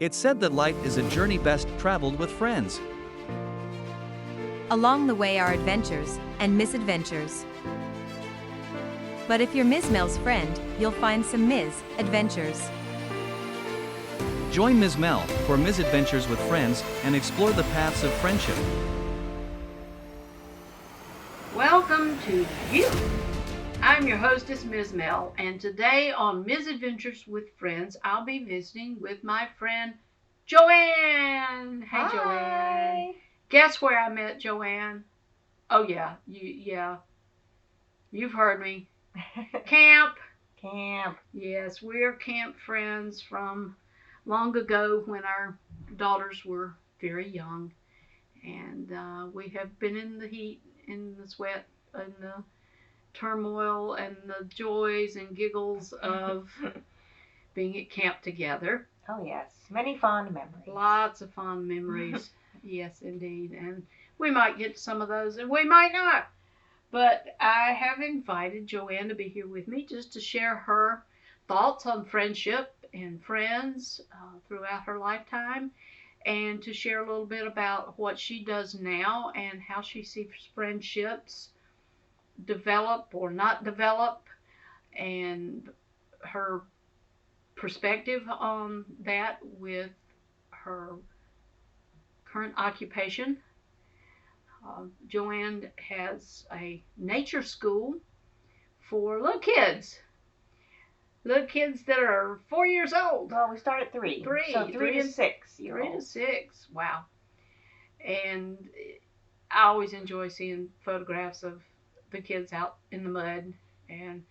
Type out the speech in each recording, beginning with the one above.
It's said that life is a journey best traveled with friends. Along the way are adventures and misadventures. But if you're Ms. Mel's friend, you'll find some Ms. adventures. Join Ms. Mel for misadventures with friends and explore the paths of friendship. Welcome to you. I'm your hostess, Ms. Mel, and today on Misadventures with Friends, I'll be visiting with my friend Joanne. Hey, Hi. Joanne. Guess where I met Joanne? Oh yeah, you've heard me. Camp. Camp. Yes, we're camp friends from long ago when our daughters were very young, and we have been in the heat, in the sweat, in the turmoil, and the joys and giggles of being at camp together. Oh yes, many fond memories. Lots of fond memories. Yes, indeed. And we might get to some of those, and we might not. But I have invited Joanne to be here with me just to share her thoughts on friendship and friends throughout her lifetime, and to share a little bit about what she does now and how she sees friendships develop or not develop, and her perspective on that with her current occupation. Joanne has a nature school for little kids that are 4 years old. Well, we start at 3. So 3 to 6 year 3 to olds. 6. Wow. And I always enjoy seeing photographs of the kids out in the mud and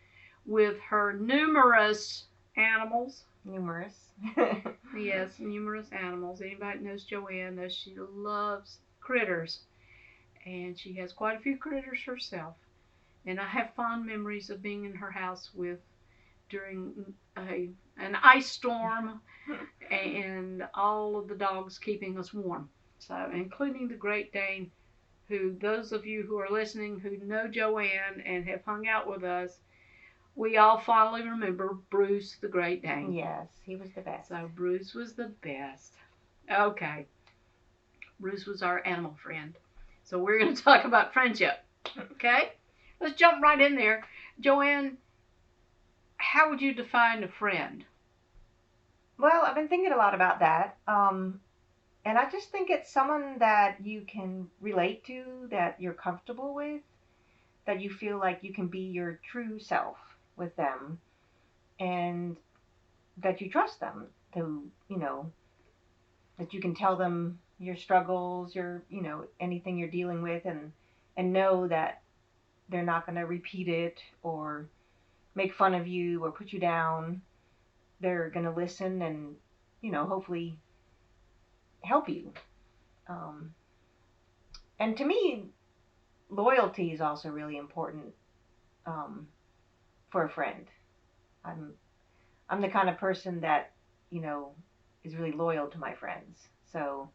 with her numerous animals. Numerous. Yes, numerous animals. Anybody that knows Joanne knows she loves critters. And she has quite a few critters herself. And I have fond memories of being in her house during an ice storm and all of the dogs keeping us warm. So, including the Great Dane, who, those of you who are listening who know Joanne and have hung out with us, we all fondly remember Bruce the Great Dane. Yes, he was the best. So Bruce was the best. Okay. Bruce was our animal friend. So we're going to talk about friendship. Okay? Let's jump right in there. Joanne, how would you define a friend? Well, I've been thinking a lot about that. And I just think it's someone that you can relate to, that you're comfortable with, that you feel like you can be your true self with them, and that you trust them to, that you can tell them your struggles, anything you're dealing with, and know that they're not going to repeat it or make fun of you or put you down. They're going to listen and, hopefully help you. And to me, loyalty is also really important for a friend. I'm the kind of person that, is really loyal to my friends. So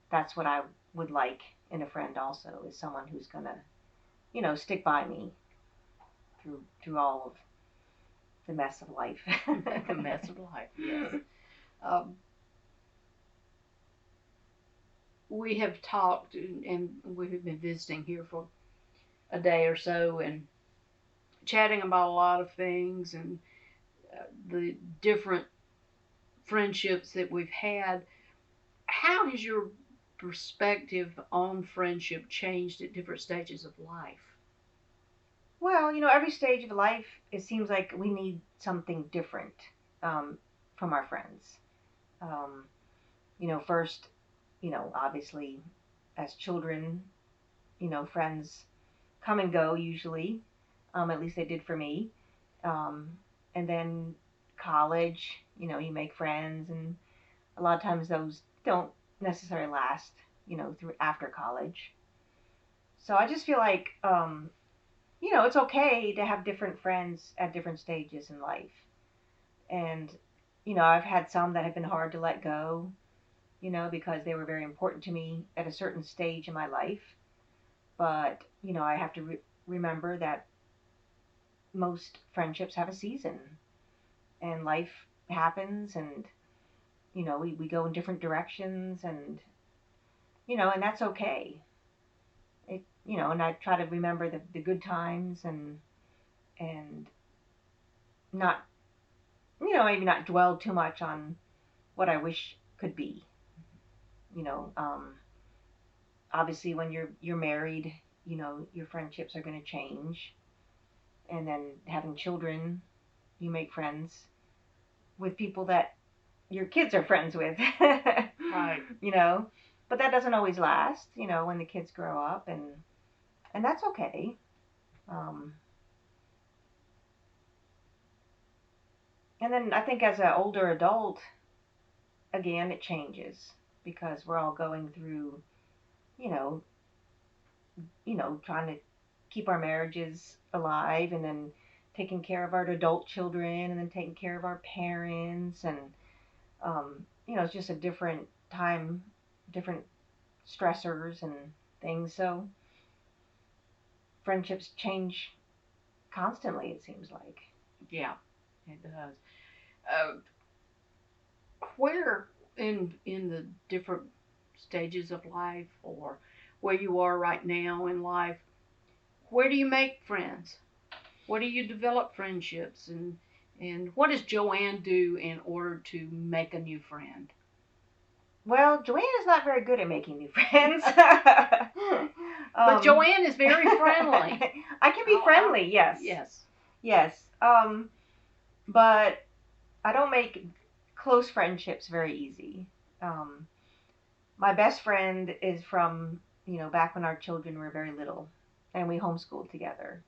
that's what I would like in a friend also, is someone who's gonna, stick by me through all of the mess of life. The mess of life, yes. We have talked and we have been visiting here for a day or so and chatting about a lot of things and the different friendships that we've had. How has your perspective on friendship changed at different stages of life? Well, every stage of life, it seems like we need something different from our friends. First, obviously, as children, friends come and go usually. At least they did for me. And then college, you make friends, and a lot of times those don't necessarily last, through after college. So I just feel like, it's okay to have different friends at different stages in life. And, I've had some that have been hard to let go, because they were very important to me at a certain stage in my life. But, I have to remember that most friendships have a season, and life happens, and, we go in different directions, and and that's okay. And I try to remember the good times, and not, maybe not dwell too much on what I wish could be. You know, Obviously when you're married, your friendships are going to change, and then having children, you make friends with people that your kids are friends with. Right. But that doesn't always last, when the kids grow up, and that's okay. Um, and then I think as an older adult, again, it changes because we're all going through, you know, trying to keep our marriages alive, and then taking care of our adult children, and then taking care of our parents, and it's just a different time, different stressors and things. So friendships change constantly, it seems like. Yeah, it does. Uh, where in the different stages of life, or where you are right now in life, where do you make friends? Where do you develop friendships, and what does Joanne do in order to make a new friend? Well, Joanne is not very good at making new friends. But Joanne is very friendly. I can be friendly, yes. Yes. Yes. But I don't make close friendships very easy. My best friend is from, back when our children were very little, and we homeschooled together.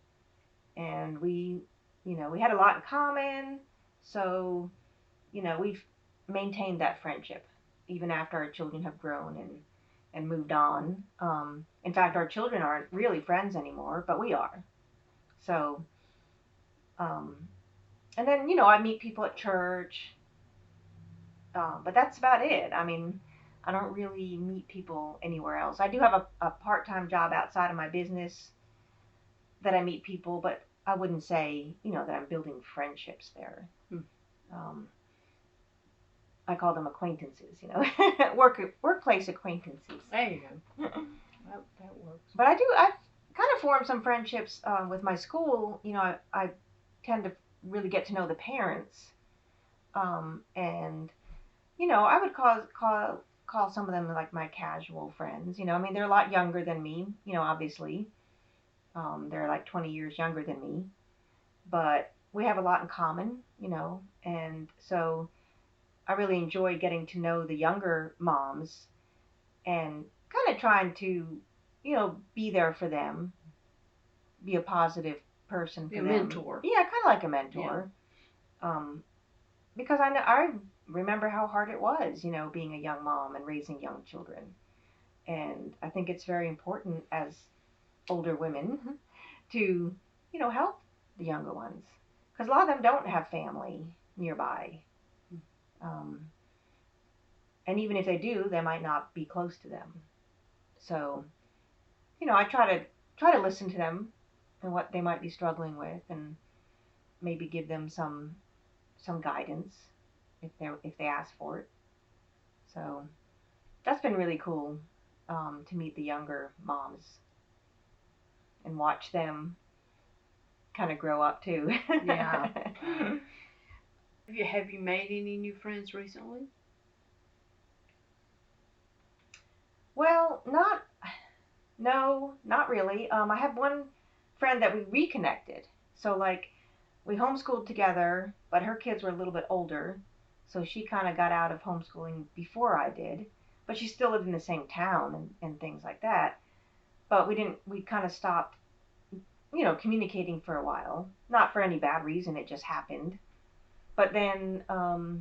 And we had a lot in common. So, we've maintained that friendship even after our children have grown and moved on. In fact, our children aren't really friends anymore, but we are. So, um, and then, I meet people at church, but that's about it. I mean, I don't really meet people anywhere else. I do have a part-time job outside of my business that I meet people, but I wouldn't say, that I'm building friendships there. Hmm. I call them acquaintances, workplace acquaintances. There you go. That works. But I've kind of formed some friendships with my school. I tend to really get to know the parents, and I would call some of them like my casual friends. I mean, they're a lot younger than me. Obviously, they're like 20 years younger than me, but we have a lot in common. And so I really enjoy getting to know the younger moms and kind of trying to, be there for them, be a positive person for Be a them. mentor. Yeah, kind of like a mentor. Yeah. Because I remember how hard it was, being a young mom and raising young children. And I think it's very important as older women to, help the younger ones. Because a lot of them don't have family nearby. And even if they do, they might not be close to them. So, I try to listen to them and what they might be struggling with, and maybe give them some guidance if they ask for it. So that's been really cool, to meet the younger moms and watch them kind of grow up too. Yeah. Have you made any new friends recently? Well, not really. I have one friend that we reconnected. So like, we homeschooled together, but her kids were a little bit older, so she kind of got out of homeschooling before I did. But she still lived in the same town and things like that. But we kind of stopped, communicating for a while. Not for any bad reason, it just happened. But then, I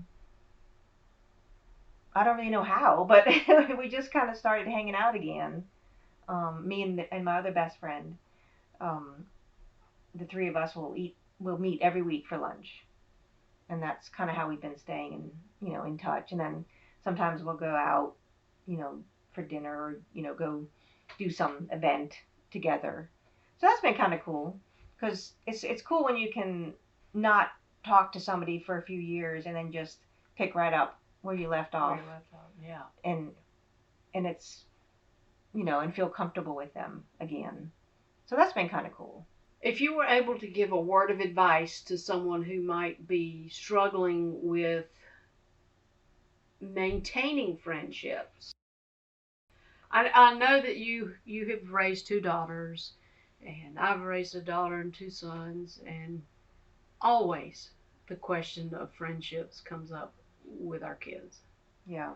don't really know how, but we just kind of started hanging out again. Me and my other best friend, the three of us we'll meet every week for lunch, and that's kind of how we've been staying in touch. And then sometimes we'll go out, for dinner, or go do some event together. So that's been kind of cool, because it's cool when you can not talk to somebody for a few years and then just pick right up where you left Where off, you left off. Yeah. and it's, and feel comfortable with them again. So that's been kind of cool. If you were able to give a word of advice to someone who might be struggling with maintaining friendships, I know that you have raised 2 daughters, and I've raised a daughter and 2 sons, and always the question of friendships comes up with our kids. Yeah.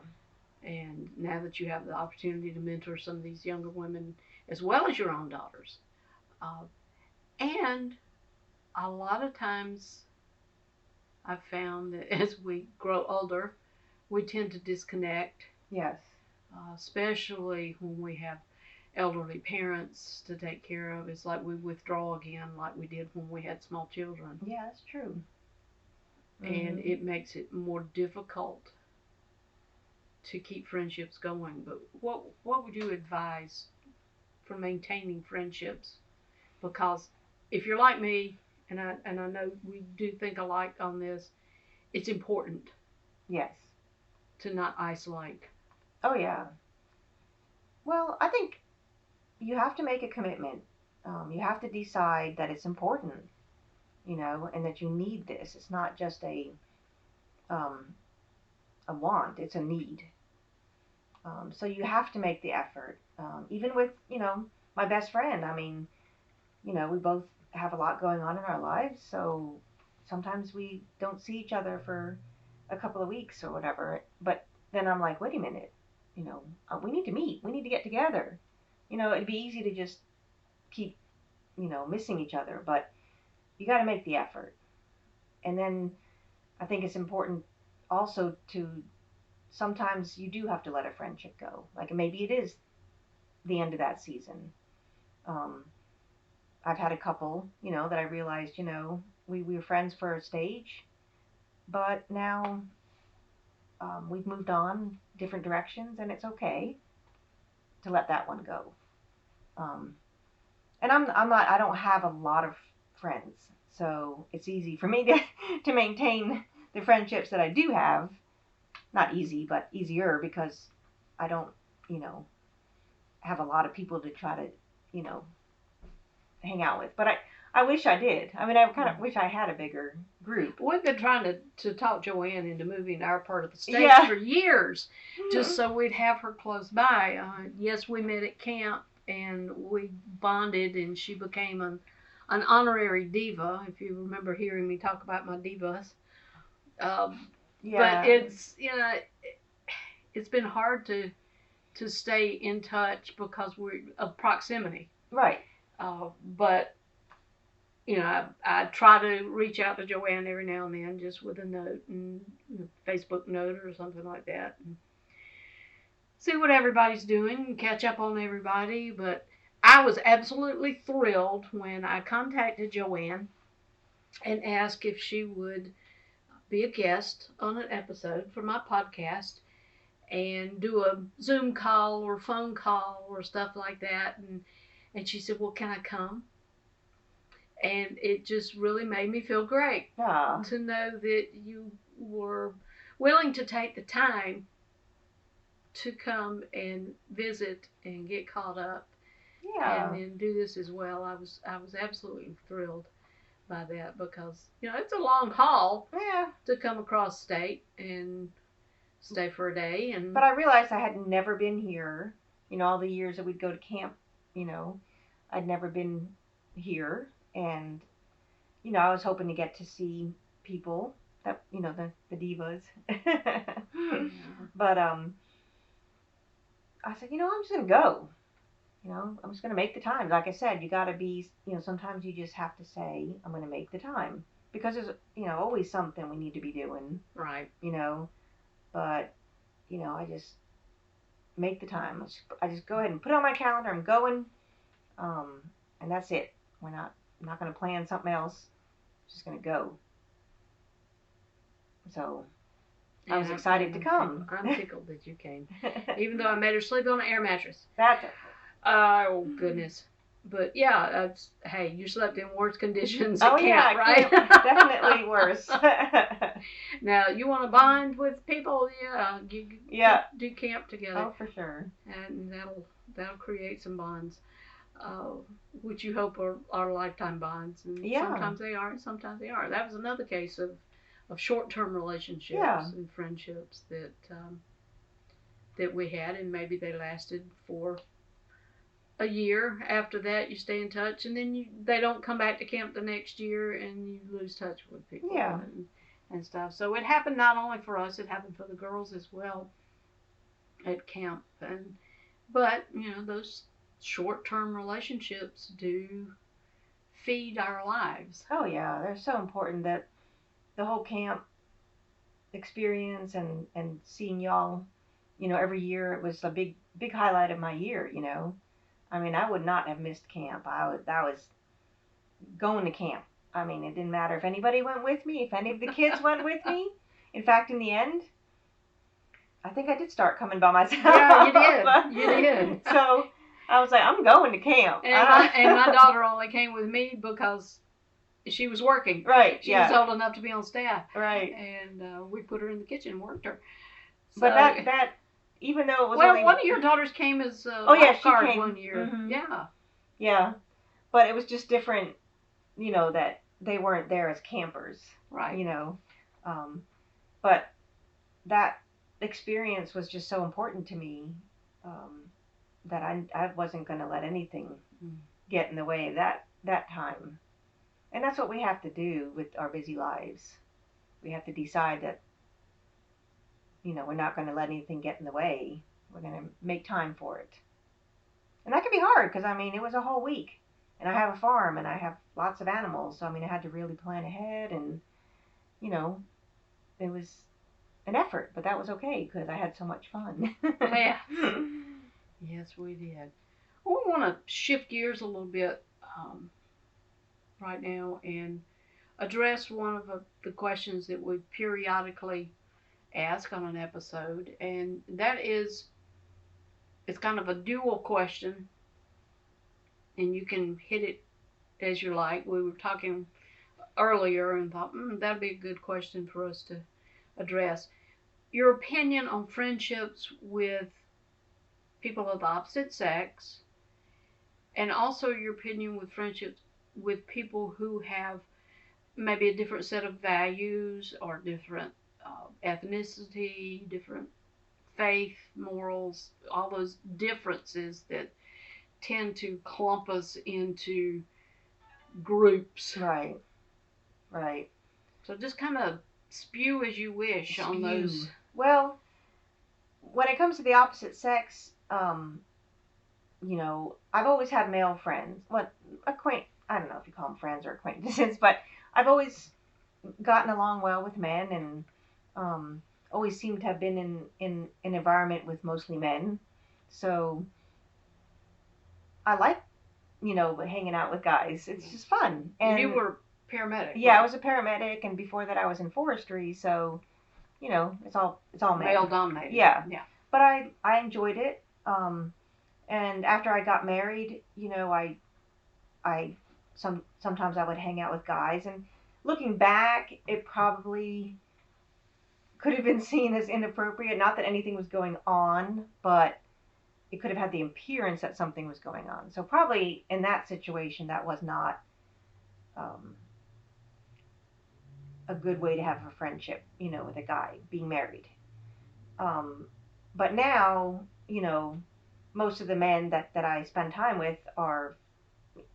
And now that you have the opportunity to mentor some of these younger women as well as your own daughters, uh, and a lot of times I've found that as we grow older, we tend to disconnect, Yes. especially when we have elderly parents to take care of. It's like we withdraw again, like we did when we had small children. Yeah, that's true. And it makes it more difficult to keep friendships going. But what would you advise for maintaining friendships? Because if you're like me, and I know we do think alike on this, it's important Yes. to not isolate. Oh, yeah. Well, I think you have to make a commitment. You have to decide that it's important, and that you need this. It's not just um, a want, it's a need. So you have to make the effort. Even with, my best friend, I mean, we both have a lot going on in our lives, so sometimes we don't see each other for a couple of weeks or whatever. But then I'm like, wait a minute, we need to meet. We need to get together. It'd be easy to just keep, missing each other, but you got to make the effort. And then I think it's important also to sometimes you do have to let a friendship go. Like maybe it is the end of that season. Um, I've had a couple, that I realized, we were friends for a stage, but now we've moved on different directions, and it's okay to let that one go. Um, and I don't have a lot of friends, so it's easy for me to to maintain the friendships that I do have. Not easy, but easier because I don't, you know, have a lot of people to try to, you know, hang out with. But I wish I did. I mean, I kind of wish I had a bigger group. We've been trying to talk Joanne into moving to our part of the state Yeah. for years, just so we'd have her close by. Yes, we met at camp and we bonded, and she became an honorary diva. If you remember hearing me talk about my divas, Yeah. but it's been hard to stay in touch because we're of proximity. Right. But I try to reach out to Joanne every now and then, just with a note, and Facebook note or something like that, and see what everybody's doing and catch up on everybody. But I was absolutely thrilled when I contacted Joanne and asked if she would be a guest on an episode for my podcast and do a Zoom call or phone call or stuff like that. And she said, well, can I come? And it just really made me feel great to know that you were willing to take the time to come and visit and get caught up and do this as well. I was absolutely thrilled by that because it's a long haul to come across state and stay for a day. But I realized I had never been here. All the years that we'd go to camp, I'd never been here. And, I was hoping to get to see people that, the divas. But, I said, I'm just going to go. I'm just going to make the time. Like I said, you got to be, sometimes you just have to say, I'm going to make the time. Because there's, always something we need to be doing. Right. But, I just make the time. I just go ahead and put it on my calendar. I'm going. And that's it. I'm not going to plan something else. I'm just going to go. So I was excited to come. I'm tickled that you came. Even though I made her sleep on an air mattress. That's it. Oh, goodness. But yeah, hey, you slept in worse conditions Oh at yeah, camp, right? definitely worse. Now, you want to bond with people, Yeah. do camp together, Oh, for sure. and that'll create some bonds, uh, which you hope are lifetime bonds. And Yeah. sometimes they are, and sometimes they are. That was another case of short-term relationships Yeah. and friendships that we had, and maybe they lasted for a year. After that, you stay in touch, and then they don't come back to camp the next year, and you lose touch with people. Yeah. And stuff. So it happened not only for us, it happened for the girls as well at camp. But those short-term relationships do feed our lives. Oh yeah, they're so important. That the whole camp experience and seeing y'all, every year, it was a big highlight of my year. I mean, I would not have missed camp. That was going to camp. I mean, it didn't matter if anybody went with me, if any of the kids went with me. In fact, in the end, I think I did start coming by myself. Yeah, you did. You did. So I was like, I'm going to camp. And my daughter only came with me because she was working. Right. She was old enough to be on staff. Right. And we put her in the kitchen and worked her. So, but that even though it was one of your daughters came as a she lifeguard came. one year. Mm-hmm. Yeah. Yeah, but it was just different. That they weren't there as campers. Right. But that experience was just so important to me, that I wasn't going to let anything get in the way of that time. And that's what we have to do with our busy lives. We have to decide that, we're not going to let anything get in the way. We're going to make time for it. And that can be hard because, it was a whole week. And I have a farm and I have lots of animals. So, I had to really plan ahead. And, it was an effort. But that was okay because I had so much fun. Yeah. Yes, we did. Well, we want to shift gears a little bit right now and address one of the questions that we periodically ask on an episode. And that is, it's kind of a dual question. And you can hit it as you like. We were talking earlier and thought, that'd be a good question for us to address. Your opinion on friendships with people of the opposite sex, and also your opinion with friendships with people who have maybe a different set of values or different ethnicity, different faith, morals, all those differences that tend to clump us into groups. Right. So just kind of spew as you wish on those. Well, when it comes to the opposite sex, I've always had male friends. I don't know if you call them friends or acquaintances, but I've always gotten along well with men and always seemed to have been in an environment with mostly men. So I like, hanging out with guys. It's just fun. And you were paramedic. Yeah, right? I was a paramedic, and before that I was in forestry. So, it's all men. Male dominated. Yeah. But I enjoyed it. And after I got married, sometimes I would hang out with guys. And looking back, it probably could have been seen as inappropriate. Not that anything was going on, but it could have had the appearance that something was going on. So probably in that situation, that was not a good way to have a friendship, with a guy being married. But now, most of the men that I spend time with are,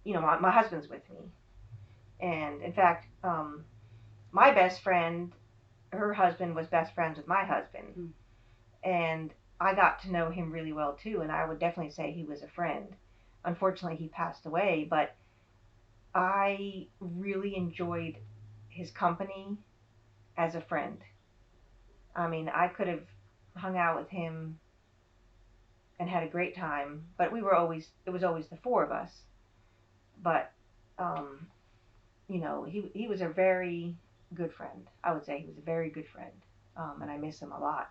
my husband's with me. And in fact, my best friend, her husband was best friends with my husband. And I got to know him really well too, and I would definitely say he was a friend. Unfortunately, he passed away, but I really enjoyed his company as a friend. I could have hung out with him and had a great time, but it was always the four of us. But, he was a very good friend. I would say he was a very good friend, and I miss him a lot.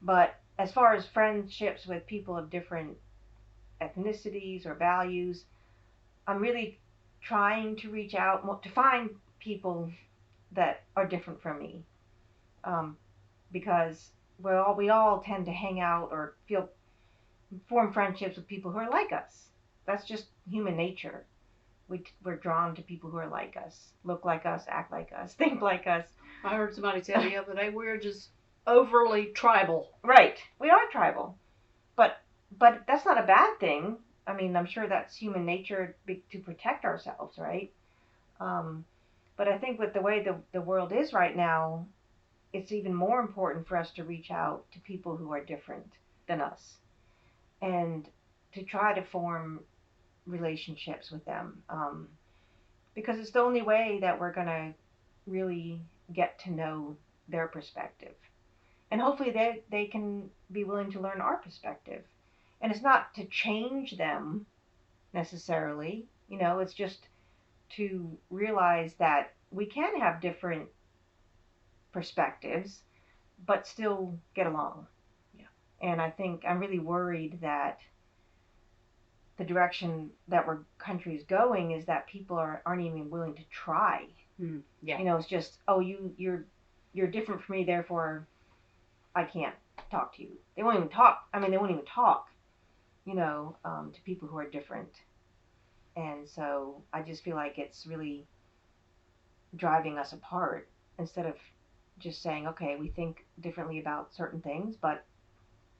But as far as friendships with people of different ethnicities or values, I'm really trying to reach out to find people that are different from me, because we all tend to hang out or form friendships with people who are like us. That's just human nature. We're drawn to people who are like us, look like us, act like us, think like us. I heard somebody tell the other day we're just overly tribal. Right, we are tribal, but that's not a bad thing. I mean, I'm sure that's human nature to protect ourselves, right? But I think with the way the world is right now, it's even more important for us to reach out to people who are different than us and to try to form relationships with them, because it's the only way that we're going to really get to know their perspective. And hopefully they can be willing to learn our perspective. And it's not to change them necessarily, it's just to realize that we can have different perspectives, but still get along. Yeah. And I think I'm really worried that the direction that our country is going is that people aren't even willing to try. Yeah. It's just, oh, you're different from me, therefore I can't talk to you. They won't even talk. I mean, they won't even talk, to people who are different. And so I just feel like it's really driving us apart instead of just saying, okay, we think differently about certain things, but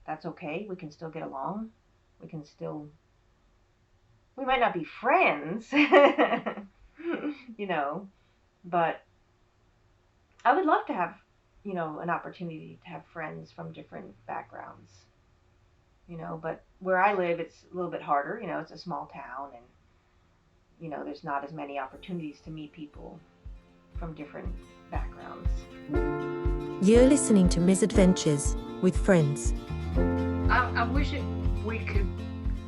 that's okay. We can still get along. We might not be friends, but I would love to have, an opportunity to have friends from different backgrounds, but where I live, it's a little bit harder. It's a small town, and, there's not as many opportunities to meet people from different backgrounds. You're listening to Misadventures with Friends. I wish we could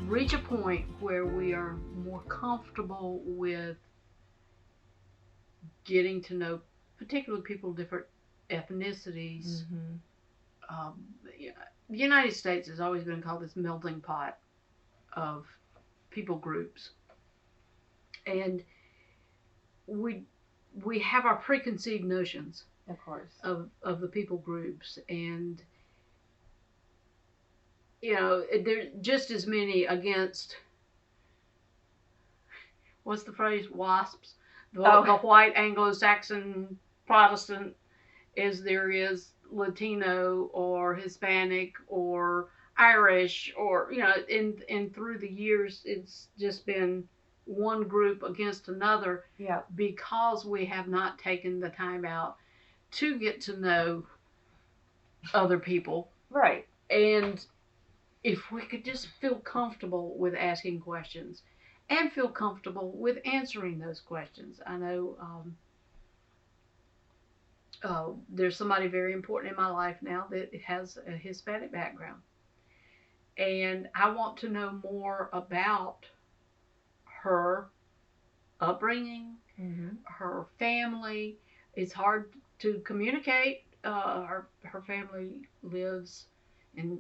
reach a point where we are more comfortable with getting to know particularly people of different ethnicities. The United States has always been called this melting pot of people groups, and we have our preconceived notions, of course, of the people groups, and there's just as many against, what's the phrase, WASPs, the white Anglo-Saxon Protestant, as there is Latino or Hispanic or Irish, or and through the years it's just been one group against another. Yeah. Because we have not taken the time out to get to know other people. Right. And if we could just feel comfortable with asking questions and feel comfortable with answering those questions. I know there's somebody very important in my life now that has a Hispanic background. And I want to know more about her upbringing, her family. It's hard to communicate. Her family lives in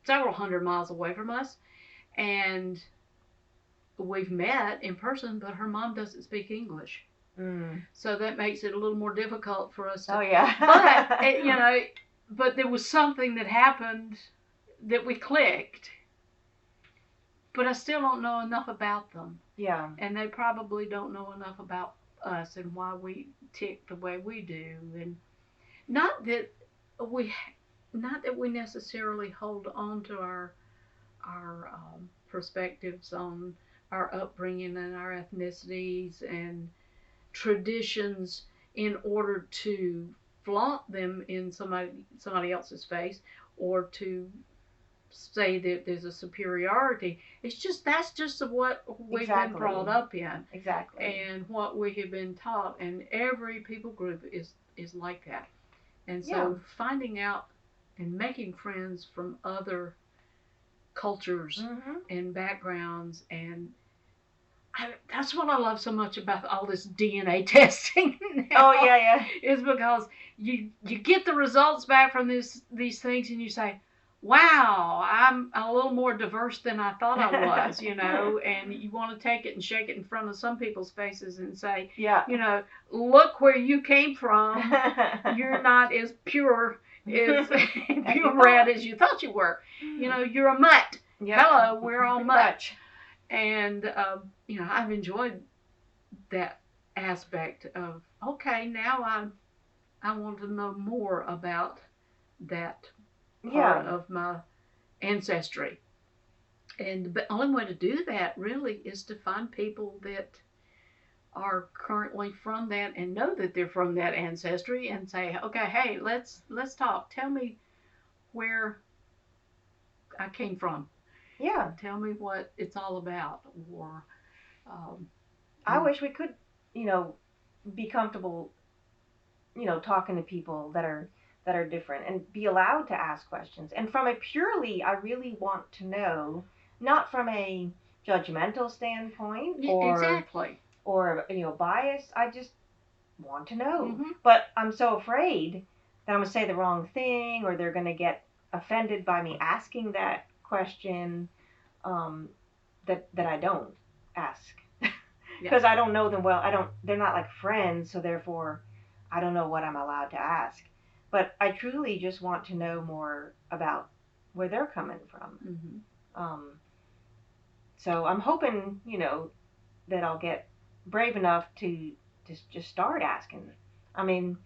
several hundred miles away from us, and we've met in person, but her mom doesn't speak English. So that makes it a little more difficult for us to, oh yeah. but there was something that happened that we clicked, but I still don't know enough about them. Yeah. And they probably don't know enough about us and why we tick the way we do. And not that we necessarily hold on to our perspectives on our upbringing and our ethnicities and traditions in order to flaunt them in somebody else's face, or to say that there's a superiority. It's just, that's just what we've been brought up in. Exactly. And what we have been taught, and every people group is like that. And so finding out and making friends from other cultures and backgrounds, and that's what I love so much about all this DNA testing now. Oh yeah. Is because you get the results back from these things, and you say, wow, I'm a little more diverse than I thought I was, and you want to take it and shake it in front of some people's faces and say, Yeah. look where you came from. You're not as pure as purebred as you thought you were. You're a mutt. Yep. Hello, we're all Pretty mutts. much. And, I've enjoyed that aspect of, okay, now I want to know more about that part of my ancestry. And the only way to do that really is to find people that are currently from that and know that they're from that ancestry and say, okay, hey, let's talk. Tell me where I came from. Yeah. Tell me what it's all about. Or I wish we could, be comfortable, talking to people that are different and be allowed to ask questions. And from a purely, I really want to know, not from a judgmental standpoint exactly. or bias. I just want to know. Mm-hmm. But I'm so afraid that I'm going to say the wrong thing or they're going to get offended by me asking that question, that I don't ask. Because I don't know them well. They're not like friends, so therefore I don't know what I'm allowed to ask. But I truly just want to know more about where they're coming from. Mm-hmm. So I'm hoping, that I'll get brave enough to just start asking. I mean,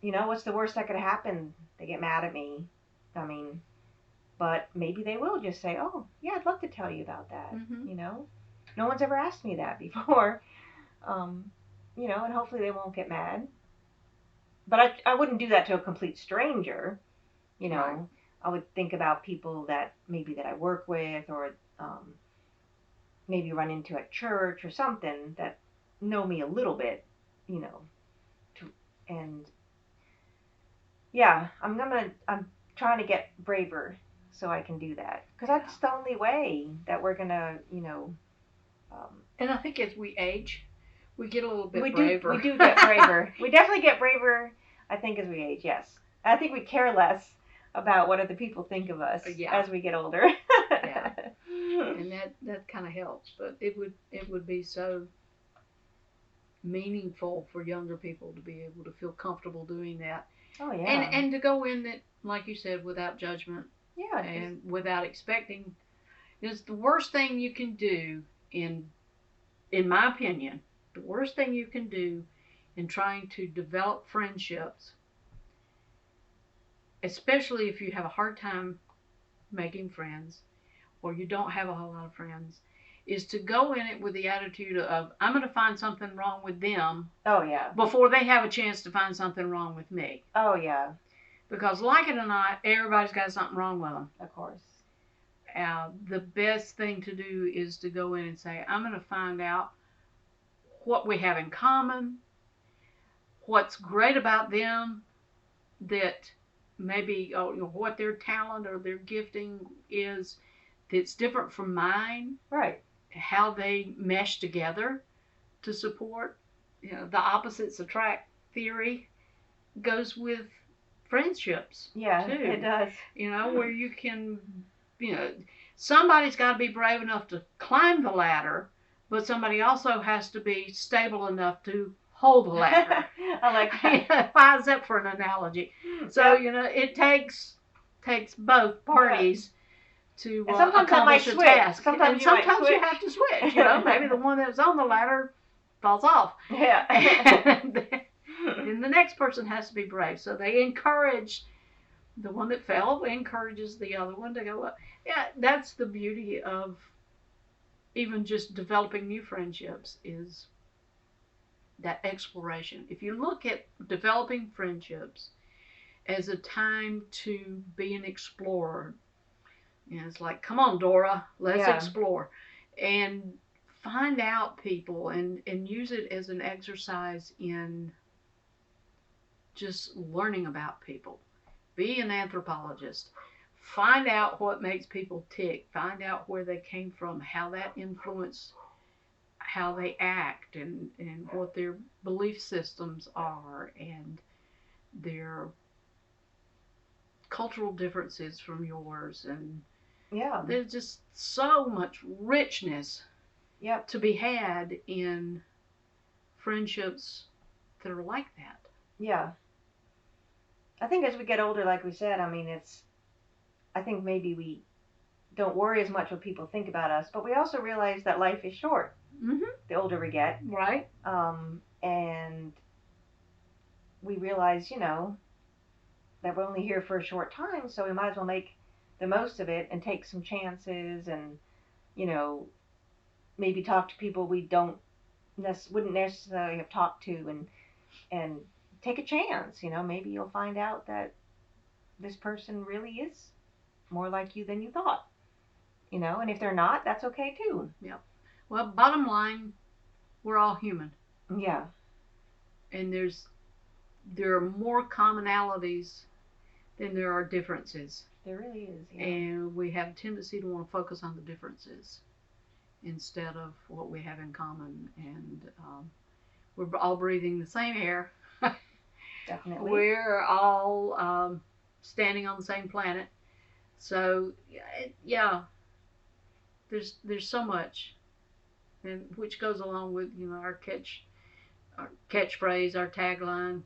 what's the worst that could happen? They get mad at me. I mean, but maybe they will just say, oh, yeah, I'd love to tell you about that. Mm-hmm. No one's ever asked me that before. And hopefully they won't get mad. But I wouldn't do that to a complete stranger. Right. I would think about people that I work with or maybe run into at church or something that know me a little bit, and yeah, I'm trying to get braver so I can do that because that's the only way that we're gonna, and I think as we age, we get a little bit braver. We do get braver. We definitely get braver, I think, as we age, yes. I think we care less about what other people think of us as we get older. Yeah. And that kind of helps. But it would be so meaningful for younger people to be able to feel comfortable doing that. Oh, yeah. And to go in it, like you said, without judgment. Yeah. And without expecting. Is the worst thing you can do, in my opinion, the worst thing you can do in trying to develop friendships, especially if you have a hard time making friends or you don't have a whole lot of friends, is to go in it with the attitude of, I'm going to find something wrong with them. Oh, yeah. Before they have a chance to find something wrong with me. Oh, yeah. Because like it or not, everybody's got something wrong with them. Of course. The best thing to do is to go in and say, I'm going to find out what we have in common, what's great about them, that maybe what their talent or their gifting is that's different from mine. Right. How they mesh together to support. The opposites attract theory goes with friendships. Yeah, too. It does. Where you can, somebody's got to be brave enough to climb the ladder, but somebody also has to be stable enough to hold the ladder. I like that. Why is that for an analogy? So, it takes both parties to accomplish a task. Sometimes you have to switch. Maybe the one that's on the ladder falls off. Yeah. And the next person has to be brave. So they encourage the one that fell, encourages the other one to go up. Yeah, that's the beauty of even just developing new friendships, is that exploration. If you look at developing friendships as a time to be an explorer, it's like, come on, Dora, let's explore. And find out people and use it as an exercise in just learning about people. Be an anthropologist. Find out what makes people tick. Find out where they came from, how that influenced how they act, and what their belief systems are, and their cultural differences from yours, and Yeah. there's just so much richness Yep. to be had in friendships that are like that. Yeah. I think as we get older, like we said, I mean, I think maybe we don't worry as much what people think about us, but we also realize that life is short Mm-hmm. the older we get. Right? And we realize, that we're only here for a short time, so we might as well make the most of it and take some chances and, you know, maybe talk to people we wouldn't necessarily have talked to and take a chance. Maybe you'll find out that this person really is more like you than you thought. And if they're not, that's okay too. Yep. Well, bottom line, we're all human, Yeah, and there are more commonalities than there are differences, there really is. Yeah. and we have a tendency to want to focus on the differences instead of what we have in common. And we're all breathing the same air. Definitely. We're all standing on the same planet. So yeah, there's so much, and which goes along with our catchphrase, our tagline,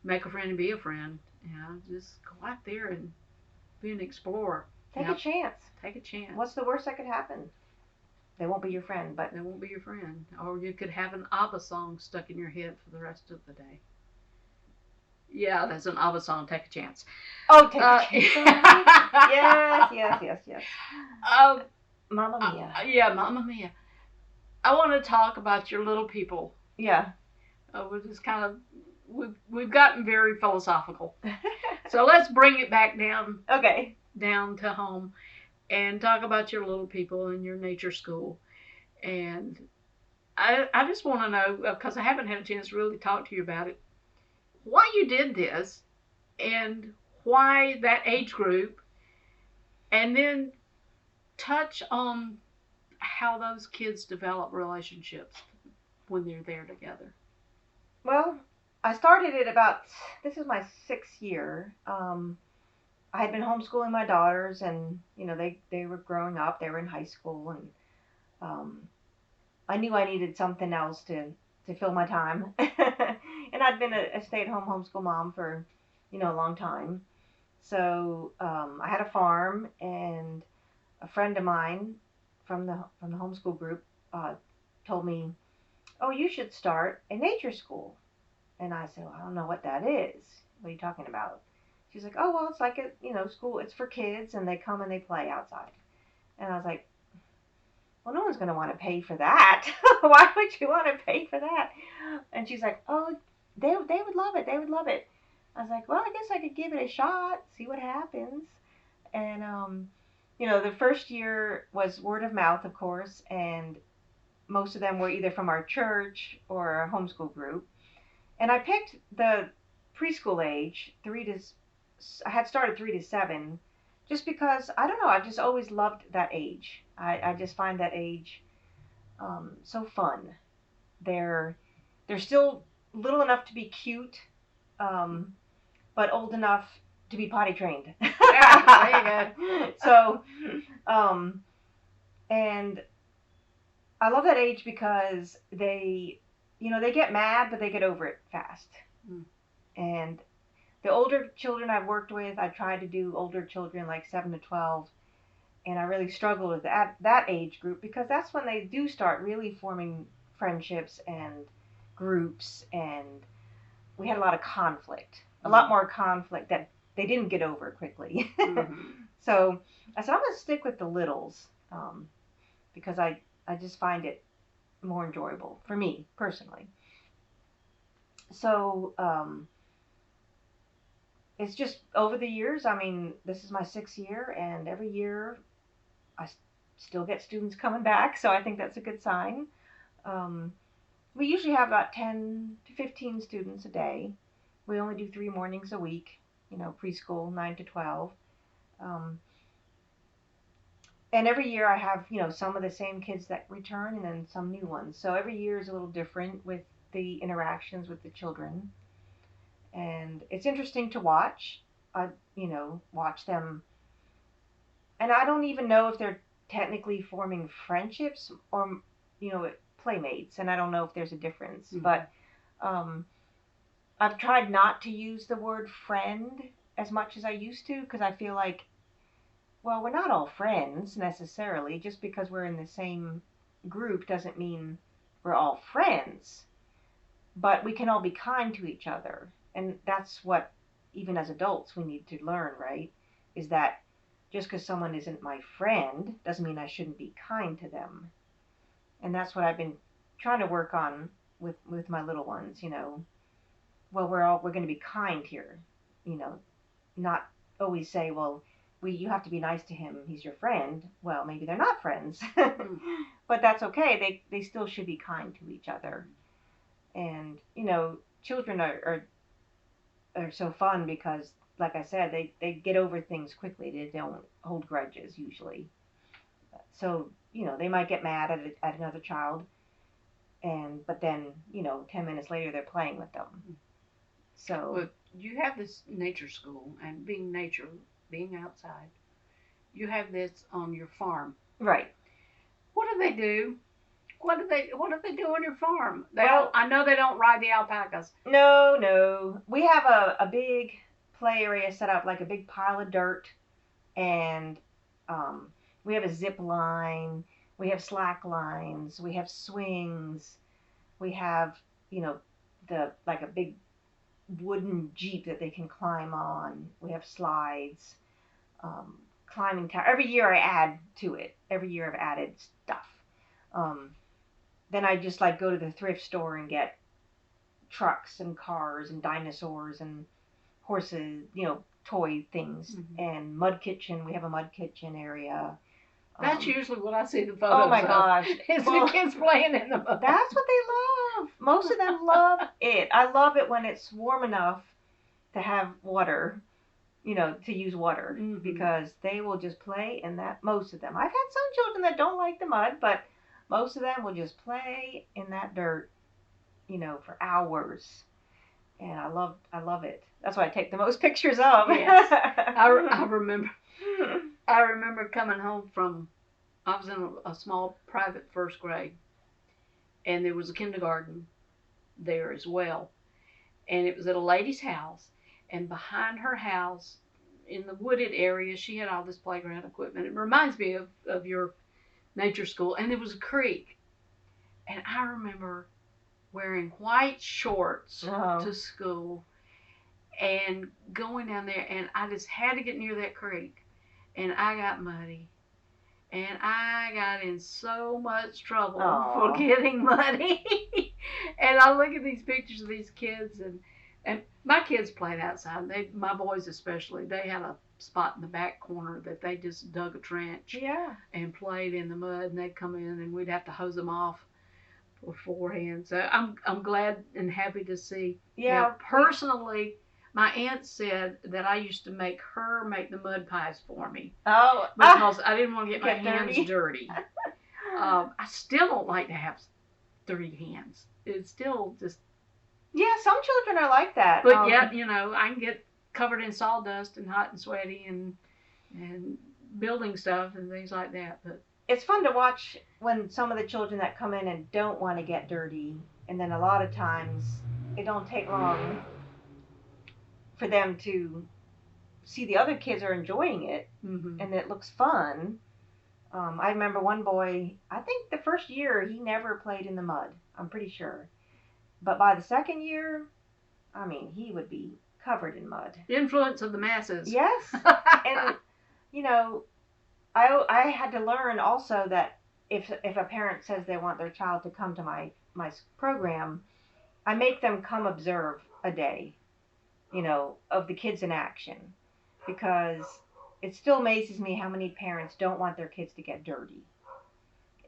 make a friend and be a friend. Just go out there and be an explorer. Take a chance. Take a chance. What's the worst that could happen? They won't be your friend, but They won't be your friend. Or you could have an ABBA song stuck in your head for the rest of the day. Yeah, that's an ABBA song, Take a Chance. take a chance. Yes. Mamma Mia. Yeah, Mamma Mia. I want to talk about your little people. Yeah. We're just kind of, we've gotten very philosophical. So let's bring it back Okay. down to home and talk about your little people and your nature school. And I just want to know, because I haven't had a chance to really talk to you about it, why you did this and why that age group, and then touch on how those kids develop relationships when they're there together. Well, I started it this is my 6th year. I had been homeschooling my daughters, and they were growing up. They were in high school, and I knew I needed something else to fill my time. And I'd been a stay-at-home homeschool mom for a long time. So I had a farm, and a friend of mine from the homeschool group told me, "Oh, you should start a nature school." And I said, "Well, I don't know what that is. What are you talking about?" She's like, "Oh, well, it's like a school. It's for kids, and they come and they play outside." And I was like, "Well, no one's going to want to pay for that. Why would you want to pay for that?" And she's like, "Oh, they would love it. They would love it." I was like, "Well, I guess I could give it a shot, see what happens." And the first year was word of mouth, of course, and most of them were either from our church or our homeschool group. And I picked the preschool age, I had started 3 to 7, just because, I don't know, I've just always loved that age. I just find that age so fun. They're still little enough to be cute, but old enough to be potty trained. There you go. So, and I love that age because they get mad, but they get over it fast. Mm. And the older children I've worked with, I tried to do older children like 7 to 12, and I really struggled with that age group because that's when they do start really forming friendships and groups, and we had a lot of conflict, a lot more conflict that they didn't get over quickly. Mm-hmm. So I said, I'm going to stick with the littles because I just find it more enjoyable for me personally. So it's just over the years. I mean, this is my 6th year, and every year I still get students coming back, so I think that's a good sign. We usually have about 10 to 15 students a day. We only do 3 mornings a week, preschool 9 to 12. And every year I have, some of the same kids that return and then some new ones. So every year is a little different with the interactions with the children. And it's interesting to watch. watch them. And I don't even know if they're technically forming friendships or, playmates. And I don't know if there's a difference. Mhm. But um, I've tried not to use the word friend as much as I used to because I feel like, well, we're not all friends necessarily. Just because we're in the same group doesn't mean we're all friends. But we can all be kind to each other. And that's what, even as adults, we need to learn, right? Is that just because someone isn't my friend doesn't mean I shouldn't be kind to them. And that's what I've been trying to work on with my little ones. Well, we're going to be kind here, you know, not always say, well, you have to be nice to him. He's your friend. Well, maybe they're not friends, but that's okay. They still should be kind to each other. And children are so fun because, like I said, they get over things quickly. They don't hold grudges usually. So they might get mad at another child, but then 10 minutes later they're playing with them. So Well, you have this nature school, and being outside, you have this on your farm. right. What do they do? What do they do on your farm? Well, I know they don't ride the alpacas. No. We have a big play area set up, like a big pile of dirt, and um, we have a zip line, we have slack lines, we have swings, we have the like a big wooden jeep that they can climb on. We have slides, um, climbing tower. Every year I add to it. Every year I've added stuff. Um, then I just like go to the thrift store and get trucks and cars and dinosaurs and horses, toy things, and mud kitchen. We have a mud kitchen area. That's usually what I see the photos Oh my of. gosh. It's Well, the kids playing in the mud. That's what they love. Most of them love it. I love it when it's warm enough to have water, to use water, because they will just play in that. Most of them. I've had some children that don't like the mud, but most of them will just play in that dirt, for hours. And I love it. That's what I take the most pictures of. Yes. I remember coming home I was in a small private first grade, and there was a kindergarten there as well. And it was at a lady's house, and behind her house, in the wooded area, she had all this playground equipment. It reminds me of your nature school, and there was a creek. And I remember wearing white shorts to school and going down there, and I just had to get near that creek, and I got muddy. And I got in so much trouble for getting muddy. And I look at these pictures of these kids, and my kids played outside. My boys especially, they had a spot in the back corner that they just dug a trench and played in the mud, and they'd come in and we'd have to hose them off beforehand. So I'm glad and happy to see. Yeah. Now, personally, my aunt said that I used to make her make the mud pies for me. Oh. Because I didn't want to get my hands dirty. I still don't like to have dirty hands. It's still just. Yeah, some children are like that. But yet, I can get covered in sawdust and hot and sweaty and building stuff and things like that. But it's fun to watch when some of the children that come in and don't want to get dirty, and then a lot of times it don't take long for them to see the other kids are enjoying it, and it looks fun. I remember one boy, I think the first year he never played in the mud, I'm pretty sure. But by the second year, I mean, he would be covered in mud. The influence of the masses. Yes. And, I had to learn also that if a parent says they want their child to come to my program, I make them come observe a day, of the kids in action, because it still amazes me how many parents don't want their kids to get dirty.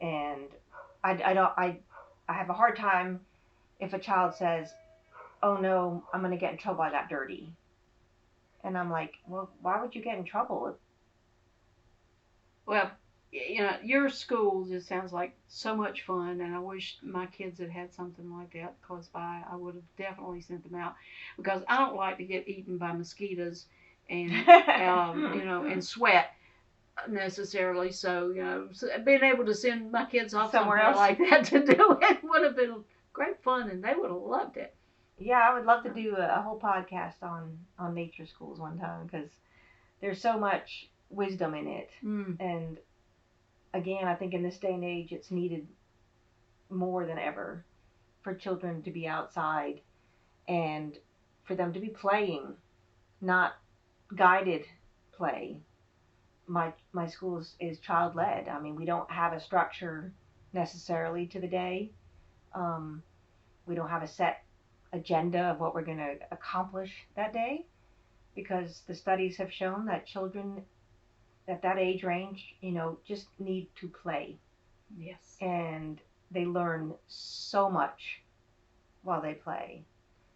And I have a hard time if a child says, "Oh no, I'm going to get in trouble, I got dirty." And I'm like, well, why would you get in trouble? Well, your school just sounds like so much fun, and I wish my kids had something like that close by. I would have definitely sent them out, because I don't like to get eaten by mosquitoes and and sweat necessarily. So being able to send my kids off somewhere else like that to do it would have been great fun, and they would have loved it. Yeah, I would love to do a whole podcast on nature schools one time, because there's so much wisdom in it. And again, I think in this day and age, it's needed more than ever for children to be outside and for them to be playing, not guided play. My school is child led. I mean, we don't have a structure necessarily to the day. We don't have a set agenda of what we're going to accomplish that day, because the studies have shown that children at that age range, just need to play. Yes. And they learn so much while they play.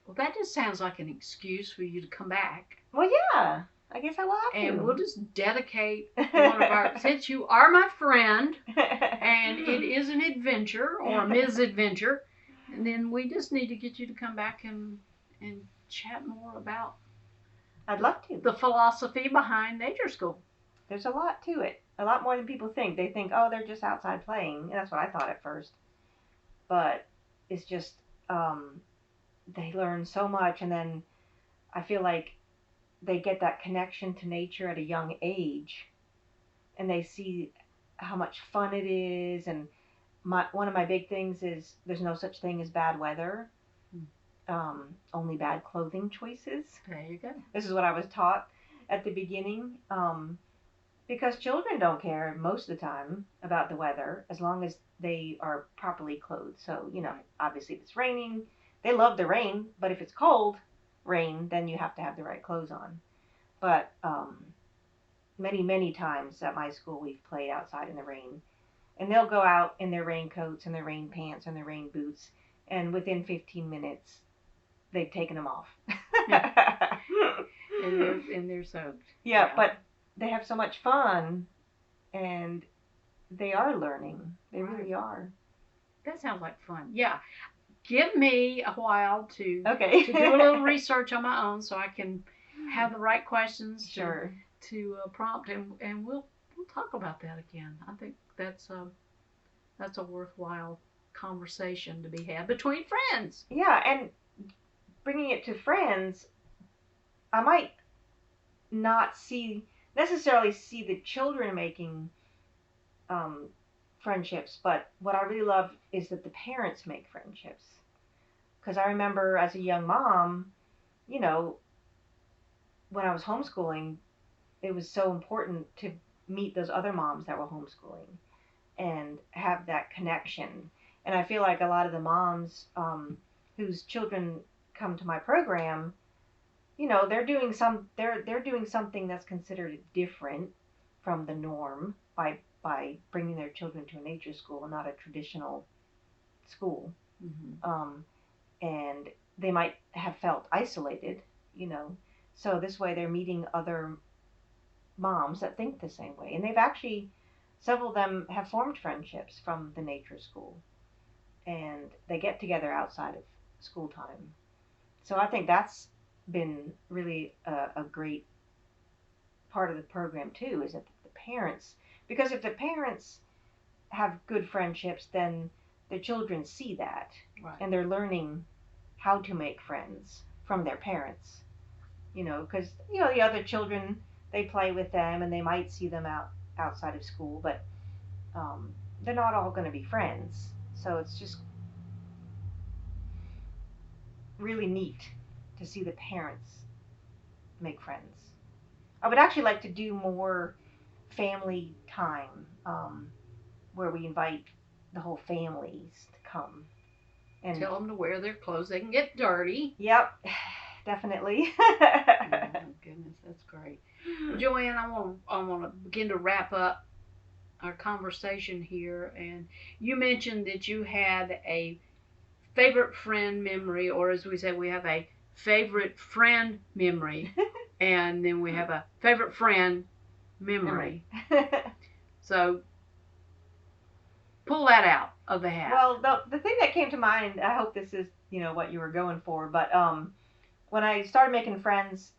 Well, that just sounds like an excuse for you to come back. Well, yeah, I guess I will have to. And we'll just dedicate one of our, since you are my friend, and it is an adventure or a misadventure, and then we just need to get you to come back and chat more about. I'd love to. The philosophy behind nature school. There's a lot to it. A lot more than people think. They think, oh, they're just outside playing. And that's what I thought at first. But it's just, they learn so much. And then I feel like they get that connection to nature at a young age. And they see how much fun it is. And one of my big things is there's no such thing as bad weather. Only bad clothing choices. There you go. This is what I was taught at the beginning. Because children don't care most of the time about the weather as long as they are properly clothed. So, obviously if it's raining, they love the rain, but if it's cold rain, then you have to have the right clothes on. But many, many times at my school we've played outside in the rain. And they'll go out in their raincoats and their rain pants and their rain boots, and within 15 minutes they've taken them off. and they're soaked. Yeah, but they have so much fun, and they are learning. They really are. That sounds like fun. Yeah. Give me a while to do a Okay. little research on my own so I can have the right questions Sure. to prompt, and we'll talk about that again. I think that's a worthwhile conversation to be had between friends. Yeah, and bringing it to friends, I might not necessarily see the children making friendships, but what I really love is that the parents make friendships. Because I remember as a young mom, when I was homeschooling, it was so important to meet those other moms that were homeschooling and have that connection. And I feel like a lot of the moms whose children come to my program, they're doing something that's considered different from the norm by bringing their children to a nature school and not a traditional school. Mm-hmm. And they might have felt isolated, so this way they're meeting other moms that think the same way. And they've actually, several of them have formed friendships from the nature school, and they get together outside of school time. So I think that's been really a great part of the program too, is that the parents, because if the parents have good friendships, then the children see that, Right. and they're learning how to make friends from their parents, because the other children, they play with them and they might see them outside of school, but they're not all going to be friends. So it's just really neat to see the parents make friends. I would actually like to do more family time, where we invite the whole families to come. And Tell them to wear their clothes. They can get dirty. Yep, definitely. Oh, my goodness, that's great. Well, Joanne, I want to begin to wrap up our conversation here. And you mentioned that you had a favorite friend memory, or as we say, we have a favorite friend memory, and then we have a favorite friend memory. So pull that out of the hat. Well, the thing that came to mind, I hope this is, what you were going for, but when I started making friends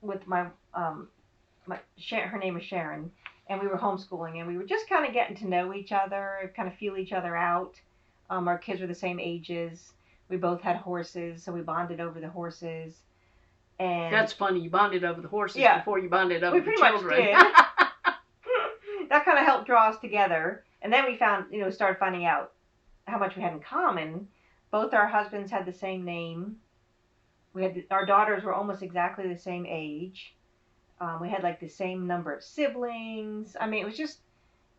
with my her name is Sharon, and we were homeschooling, and we were just kind of getting to know each other, kind of feel each other out. Our kids were the same ages. We both had horses, so we bonded over the horses. And That's funny. You bonded over the horses before you bonded over we the pretty children. much did. That kind of helped draw us together. And then we started finding out how much we had in common. Both our husbands had the same name. Our daughters were almost exactly the same age. We had like the same number of siblings. I mean, it was just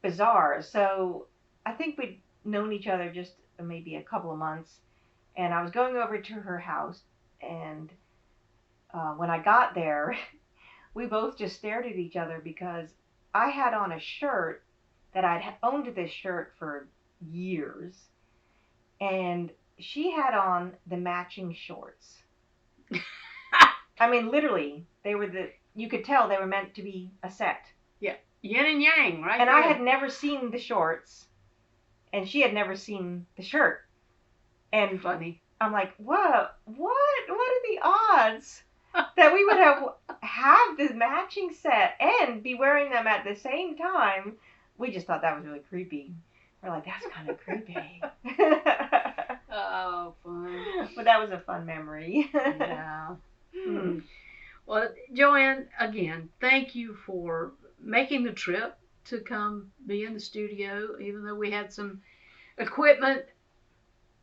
bizarre. So I think we'd known each other just maybe a couple of months. And I was going over to her house. And when I got there, we both just stared at each other because I had on a shirt that I'd owned this shirt for years. And she had on the matching shorts. I mean, literally, you could tell they were meant to be a set. Yeah, yin and yang, right? And there. I had never seen the shorts, and she had never seen the shirt. And funny. I'm like, what are the odds that we would have this matching set and be wearing them at the same time? We just thought that was really creepy. We're like, that's kind of creepy. Oh, fun. But that was a fun memory. Yeah. Well, Joanne, again, thank you for making the trip to come be in the studio, even though we had some equipment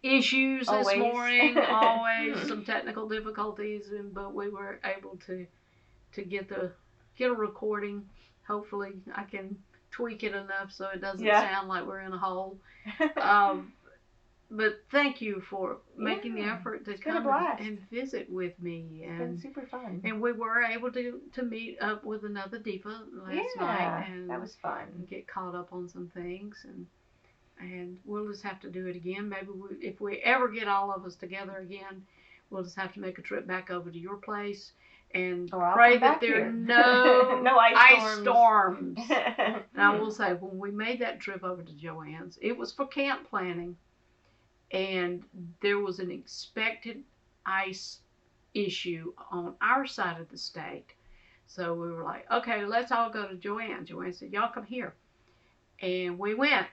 issues this morning, always some technical difficulties, but we were able to get a recording. Hopefully, I can tweak it enough so it doesn't sound like we're in a hole. But thank you for making the effort to come and visit with me. It's been super fun. And we were able to meet up with another diva last night. And that was fun. And get caught up on some things. And we'll just have to do it again. Maybe if we ever get all of us together again, we'll just have to make a trip back over to your place and pray that there are no ice storms. And I will say, when we made that trip over to Joanne's, it was for camp planning. And there was an expected ice issue on our side of the state. So we were like, okay, let's all go to Joanne. Joanne said, y'all come here. And we went.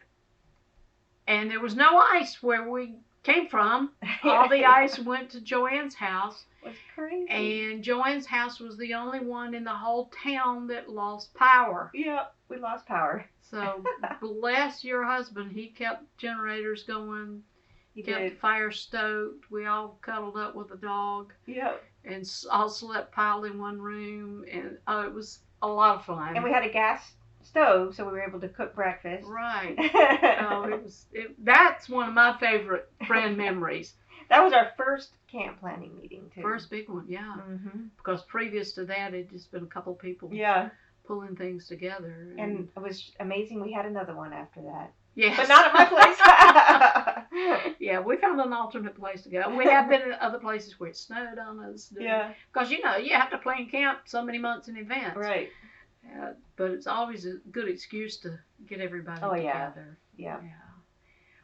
And there was no ice where we came from. All the ice went to Joanne's house. It was crazy. And Joanne's house was the only one in the whole town that lost power. Yeah, we lost power. So bless your husband. He kept generators going. He kept did. the fire stoked. We all cuddled up with the dog. Yep. And all slept piled in one room. And it was a lot of fun. And we had a gas stove, so we were able to cook breakfast. Right. That's one of my favorite friend memories. That was our first camp planning meeting, too. First big one, yeah. Mm-hmm. Because previous to that, it'd just been a couple people pulling things together. And it was amazing. We had another one after that. Yes. But not at my place. Yeah, we found an alternate place to go. We have been in other places where it snowed on us. Yeah. Because, you have to plan camp so many months in advance. Right. But it's always a good excuse to get everybody together. Yeah.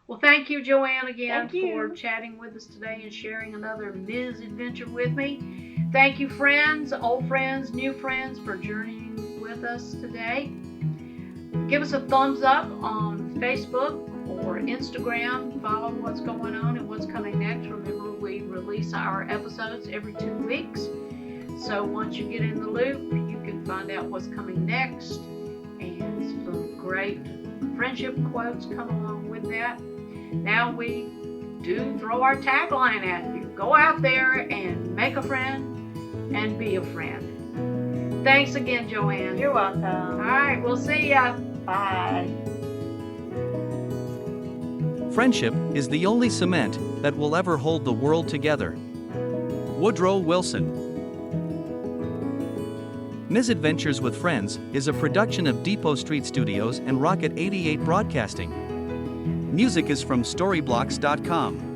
Well, thank you, Joanne, again for chatting with us today and sharing another Ms. Adventure with me. Thank you, friends, old friends, new friends, for journeying with us today. Give us a thumbs up on Facebook or Instagram. Follow what's going on and what's coming next. Remember, we release our episodes every 2 weeks. So once you get in the loop, you can find out what's coming next. And some great friendship quotes come along with that. Now we do throw our tagline at you. Go out there and make a friend and be a friend. Thanks again, Joanne. You're welcome. All right, we'll see ya. Bye. Friendship is the only cement that will ever hold the world together. Woodrow Wilson. Misadventures with Friends is a production of Depot Street Studios and Rocket 88 Broadcasting. Music is from Storyblocks.com.